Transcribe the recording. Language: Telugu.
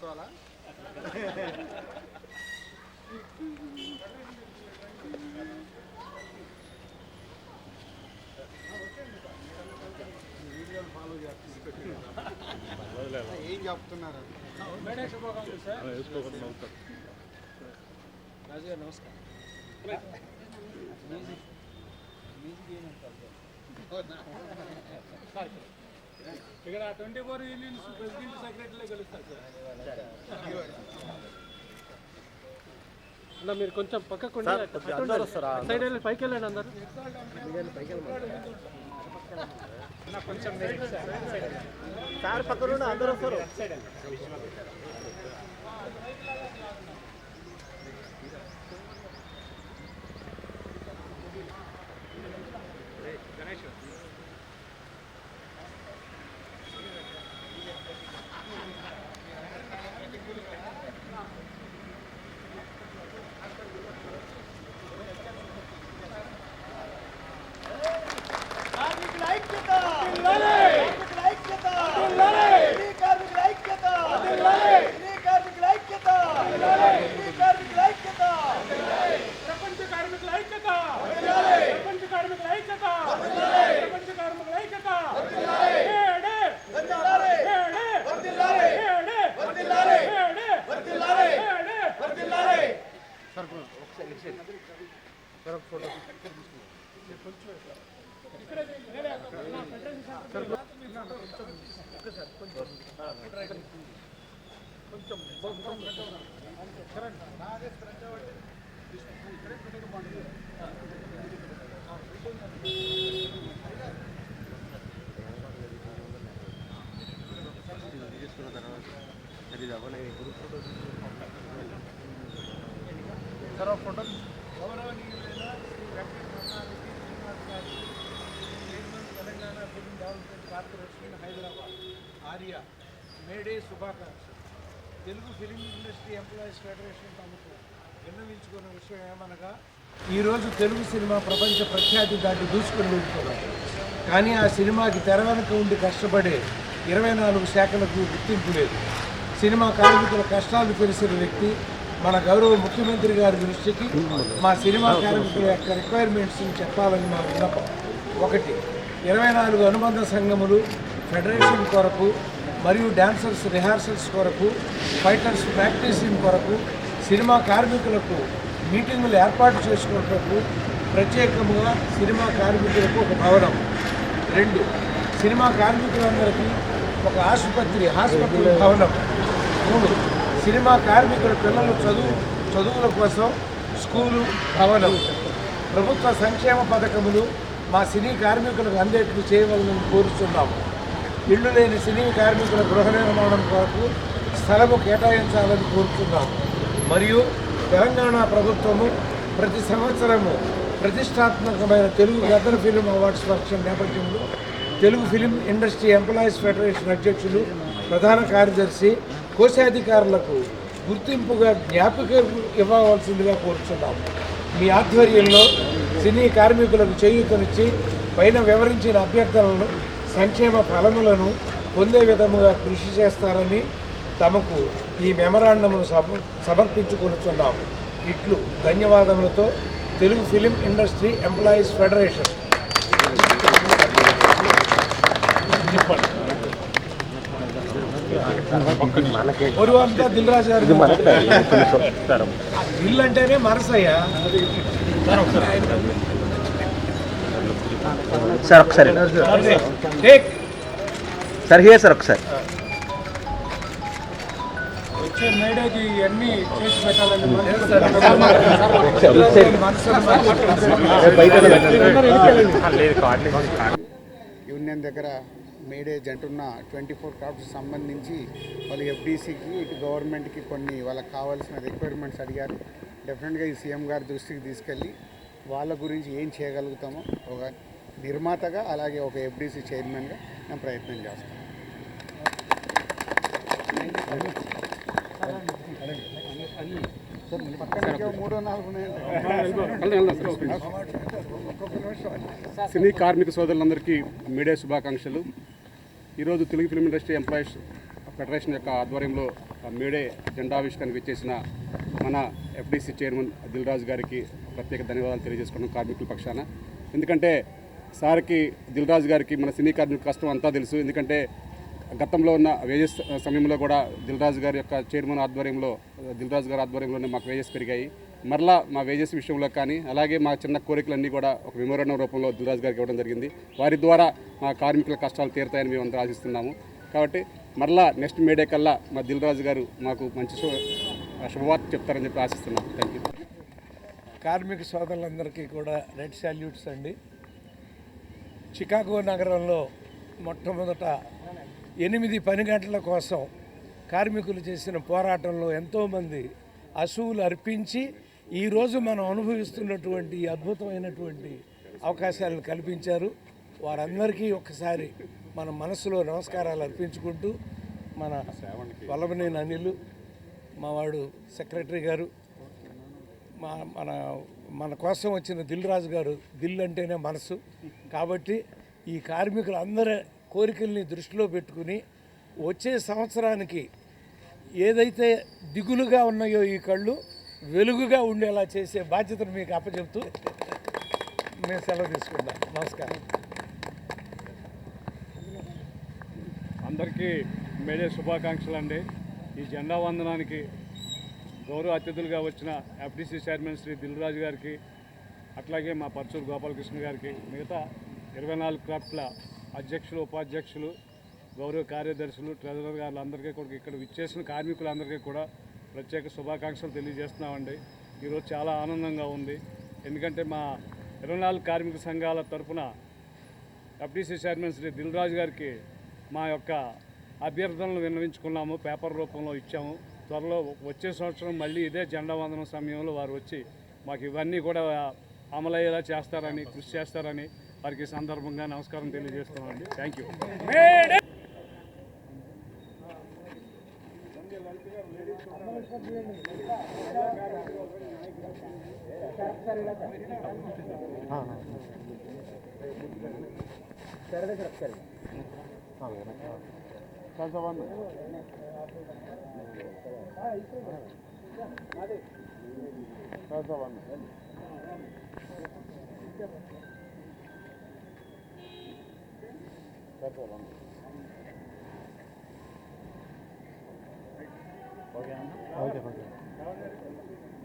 తీసుకోవాలా? ఏం చెప్తున్నారు? రాజు గారు నమస్కారం. ఇక్కడ 24 యూనియన్స్ ప్రెసిడెంట్ సెక్రటరీలో కలుస్తారు అన్న. మీరు కొంచెం పక్కకు సైడ్ వెళ్ళి పైకి వెళ్ళండి అందరు. కొంచెం సార్ పక్కన అందరూ వస్తారు. హైదరాబాద్ ఆర్యా మేడే శుభాకాంక్షలు. Telugu film industry employees federation తమకు విన్నవించుకున్న విషయం ఏమనగా, ఈరోజు తెలుగు సినిమా ప్రపంచ ప్రఖ్యాతి దాటి దూసుకుని వెళ్తున్నారు. కానీ ఆ సినిమాకి తెర వెనుక ఉండి కష్టపడే 24 శాఖలకు గుర్తింపు లేదు. సినిమా కార్మికుల కష్టాలు తెలిసిన వ్యక్తి మన గౌరవ ముఖ్యమంత్రి గారి దృష్టికి మా సినిమా కార్మికుల యొక్క రిక్వైర్మెంట్స్ని చెప్పాలని మా విన్నపం. 1, 24 అనుబంధ సంఘములు ఫెడరేషన్ కొరకు మరియు డాన్సర్స్ రిహార్సల్స్ కొరకు, ఫైటర్స్ ప్రాక్టీసింగ్ కొరకు, సినిమా కార్మికులకు మీటింగులు ఏర్పాటు చేసుకున్నట్టు ప్రత్యేకముగా సినిమా కార్మికులకు ఒక భవనం. 2, సినిమా కార్మికులందరికీ ఒక హాస్పిటల్ భవనం. 3, సినిమా కార్మికుల పిల్లల చదువుల కోసం స్కూలు భవనం. ప్రభుత్వ సంక్షేమ పథకములు మా సినీ కార్మికులకు అందేట్లు చేయవలనని కోరుతున్నాము. ఇళ్ళు లేని సినీ కార్మికుల గృహ నిర్మాణం కొరకు స్థలము కేటాయించాలని కోరుతున్నాము. మరియు తెలంగాణ ప్రభుత్వము ప్రతి సంవత్సరము ప్రతిష్టాత్మకమైన Telugu Gaddar film awards function నేపథ్యంలో Telugu film industry employees federation అధ్యక్షులు, ప్రధాన కార్యదర్శి, కోశాధికారులకు గుర్తింపుగా జ్ఞాపిక ఇవ్వవలసిందిగా కోరుతున్నాము. మీ ఆధ్వర్యంలో సినీ కార్మికులకు చేయూతనిచ్చి పైన వివరించిన అభ్యర్థనలను, సంక్షేమ ఫలములను పొందే విధముగా కృషి చేస్తారని తమకు ఈ మెమరాండంను సమర్పించుకొనుచున్నాము. ఇట్లు ధన్యవాదములతో Telugu film industry employees federation. ఒరువంతా దిల్ రాజు గారు. దిల్ అంటేనే మనసయ్యా. సార్ ఒకసారి సార్ హియర్ సార్ ఒకసారి వచ్చే మేడేకి అన్నీ చేసి పెట్టాలని యూనియన్ దగ్గర మేడే జంటున్న 24 క్రాఫ్ట్స్ సంబంధించి వాళ్ళు ఎఫ్డీసీకి ఇటు గవర్నమెంట్కి కొన్ని వాళ్ళకి కావాల్సిన రిక్వైర్మెంట్స్ అడిగారు. డెఫినెట్గా ఈ సీఎం గారి దృష్టికి తీసుకెళ్ళి వాళ్ళ గురించి ఏం చేయగలుగుతామో ఒక నిర్మాతగా, అలాగే ఒక ఎఫ్డీసీ చైర్మన్గా నేను ప్రయత్నం చేస్తాను. సినీ కార్మిక సోదరులందరికీ మీడియా శుభాకాంక్షలు. ఈరోజు Telugu film industry employees federation యొక్క ఆధ్వర్యంలో మేడే జెండావిష్కరణకు ఇచ్చేసిన మన ఎఫ్డీసీ చైర్మన్ దిల్ రాజు గారికి ప్రత్యేక ధన్యవాదాలు తెలియజేసుకున్నాం కార్మికుల పక్షాన. ఎందుకంటే సార్కి దిల్ రాజు గారికి మన సినీ కార్మికుల కష్టం అంతా తెలుసు. ఎందుకంటే గతంలో ఉన్న వేజెస్ సమయంలో కూడా దిల్ రాజు గారి యొక్క చైర్మన్ ఆధ్వర్యంలో దిల్ రాజు గారి ఆధ్వర్యంలోనే మాకు వేజెస్ పెరిగాయి. మరలా మా వేజెస్ విషయంలో కానీ అలాగే మా చిన్న కోరికలన్నీ కూడా ఒక మెమోరాండం రూపంలో దిల్ రాజు గారికి ఇవ్వడం జరిగింది. వారి ద్వారా మా కార్మికుల కష్టాలు తీరుతాయని మేము అందరూ ఆశిస్తున్నాము. కాబట్టి మరలా నెక్స్ట్ మేడే కల్లా మా దిల్ రాజు గారు మాకు మంచి శుభవార్త చెప్తారని చెప్పి ఆశిస్తున్నాం. Thank you. కార్మిక సోదరులందరికీ కూడా రెడ్ సాల్యూట్స్ అండి. చికాగో నగరంలో మొట్టమొదట 8 పని గంటల కోసం కార్మికులు చేసిన పోరాటంలో ఎంతోమంది అసువులు అర్పించి ఈరోజు మనం అనుభవిస్తున్నటువంటి అద్భుతమైనటువంటి అవకాశాలను కల్పించారు. వారందరికీ ఒక్కసారి మన మనసులో నమస్కారాలు అర్పించుకుంటూ మన వల్లభనేని అనిల్, మావాడు సెక్రటరీ గారు, మన కోసం వచ్చిన దిల్ రాజు గారు, దిల్ అంటేనే మనసు కాబట్టి ఈ కార్మికులందరి కోరికల్ని దృష్టిలో పెట్టుకుని వచ్చే సంవత్సరానికి ఏదైతే దిగులుగా ఉన్నాయో ఈ కళ్ళు వెలుగుగా ఉండేలా చేసే బాధ్యతను మీకు అప్పచెప్తూ మేము సెలవు తీసుకుందాం. నమస్కారం. అందరికీ మేడే శుభాకాంక్షలు అండి. ఈ జెండా వందనానికి గౌరవ అతిథులుగా వచ్చిన ఎఫ్డీసీ చైర్మన్ శ్రీ దిల్ రాజు గారికి, అట్లాగే మా పర్చూరు గోపాలకృష్ణ గారికి, మిగతా 24 క్లబ్ల అధ్యక్షులు, ఉపాధ్యక్షులు, గౌరవ కార్యదర్శులు, ట్రెజరర్ గారు అందరికీ కూడా, ఇక్కడ విచ్చేసిన కార్మికులందరికీ కూడా ప్రత్యేక శుభాకాంక్షలు తెలియజేస్తున్నామండి. ఈరోజు చాలా ఆనందంగా ఉంది. ఎందుకంటే మా 24 కార్మిక సంఘాల తరఫున ఎఫ్డీసీ చైర్మన్ శ్రీ దిల్ రాజు గారికి మా యొక్క అభ్యర్థనలు విన్నవించుకున్నాము, పేపర్ రూపంలో ఇచ్చాము. త్వరలో వచ్చే సంవత్సరం మళ్ళీ ఇదే జెండా వందనం సమయంలో వారు వచ్చి మాకు ఇవన్నీ కూడా అమలయ్యేలా చేస్తారని, కృషి చేస్తారని వారికి సందర్భంగా నమస్కారం తెలియజేస్తున్నామండి. Thank you. ఓకే.